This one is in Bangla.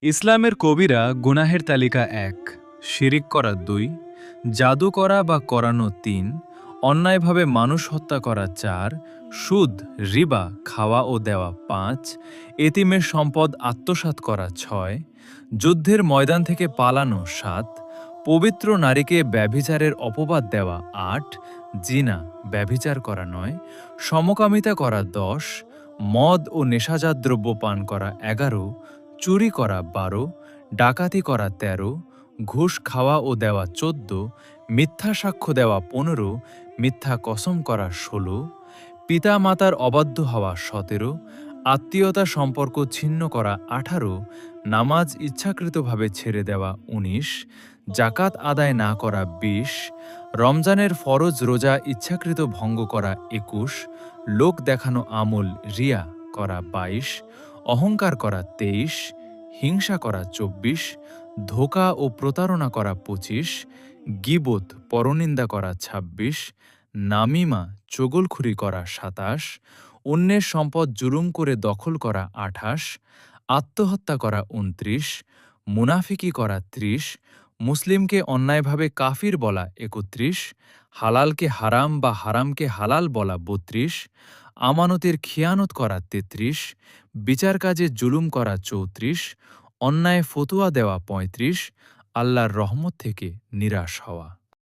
ইসলামের কবিরা গুনাহের তালিকা ১, শিরিক করা ২, জাদু করা বা করানো ৩, অন্যায়ভাবে মানুষ হত্যা করা ৪, সুদ রিবা খাওয়া ও দেওয়া ৫, এতিমের সম্পদ আত্মসাৎ করা ৬, যুদ্ধের ময়দান থেকে পালানো ৭, পবিত্র নারীকে ব্যভিচারের অপবাদ দেওয়া ৮, জিনা ব্যভিচার করা ৯, সমকামিতা করা ১০, মদ ও নেশাজাত দ্রব্য পান করা ১১, চুরি করা ১২, ডাকাতি করা ১৩, ঘুষ খাওয়া ও দেওয়া ১৪, মিথ্যা সাক্ষ্য দেওয়া ১৫, মিথ্যা কসম করা ১৬, পিতা মাতার অবাধ্য হওয়া ১৭, আত্মীয়তা সম্পর্ক ছিন্ন করা ১৮, নামাজ ইচ্ছাকৃতভাবে ছেড়ে দেওয়া ১৯, জাকাত আদায় না করা ২০, রমজানের ফরজ রোজা ইচ্ছাকৃত ভঙ্গ করা ২১, লোক দেখানো আমল রিয়া করা ২২, অহংকার করা ২৩, হিংসা করা ২৪, ধোঁকা ও প্রতারণা করা ২৫, গীবত পরনিন্দা করা ২৬, নামিমা চগলখুরি করা ২৭, অন্যের সম্পদ জুলুম করে দখল করা ২৮, আত্মহত্যা করা ২৯, মুনাফিকি করা ৩০, মুসলিমকে অন্যায়ভাবে কাফির বলা ৩১, হালালকে হারাম বা হারামকে হালাল বলা ৩২, আমানতের খিয়ানত করা ৩৩, বিচার কাজে জুলুম করা ৩৪, অন্যায় ফতুয়া দেওয়া ৩৫, আল্লাহর রহমত থেকে নিরাশ হওয়া।